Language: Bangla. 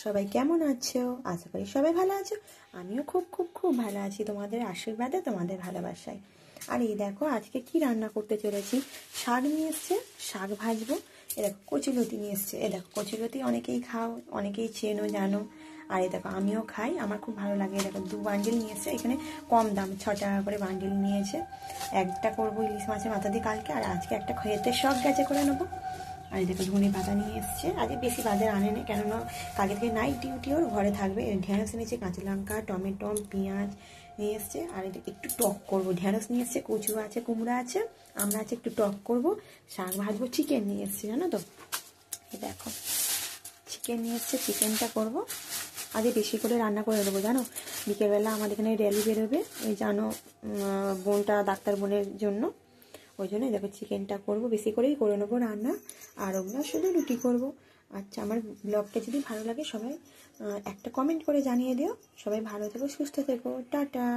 সবাই কেমন আছো? আশা করি সবাই ভালো আছো। আমিও খুব খুব খুব ভালো আছি তোমাদের আশীর্বাদে, তোমাদের ভালোবাসায়। আর এই দেখো আজকে কি রান্না করতে চলেছি। শাক নিয়ে এসছে, শাক ভাজবো। এ দেখো কচুলতি নিয়ে এসছে। এ দেখো কচুলতি অনেকেই খাও, অনেকেই চেনো জানো। আর এই দেখো আমিও খাই, আমার খুব ভালো লাগে। দেখো 2 বান্ডিল নিয়ে এসছে, এখানে কম দাম 6 টাকা করে বান্ডিল নিয়েছে। একটা করবো ইলিশ মাছের মাথা দিয়ে কালকে, আর আজকে একটা খেতে শখ গেছে করে নেবো। আর এই দেখো ধনে পাতা নিয়ে এসছে, আজকে বেশি বাজার আনে না, কেননা কালকে থেকে নাইট ডিউটি ওর ঘরে থাকবে। ঢেঁড়স নিয়েছে, কাঁচা লঙ্কা, টমেটো, পেঁয়াজ নিয়ে এসছে। আর একটু টক করবো। ঢেঁড়স নিয়ে এসছে, কচু আছে, কুমড়া আছে, আমরা আছে, একটু টক করবো। শাক ভাজবো। চিকেন নিয়ে এসছে জানো তো, এই দেখো চিকেন নিয়ে এসছে, চিকেনটা করবো। আগে বেশি করে রান্না করে নেবো জানো। বিকেলবেলা আমাদের এখানে র্যালি বেরোবে, ওই জানো বোনটা, ডাক্তার বোনের জন্য। ওই জন্য দেখো চিকেনটা করবো, বেশি করেই করে নেবো রান্না। আর ওগুলো শুধু রুটি করবো। আচ্ছা, আমার ব্লগটা যদি ভালো লাগে সবাই একটা কমেন্ট করে জানিয়ে দিও। সবাই ভালো থেকো, সুস্থ থেকো, টাটা।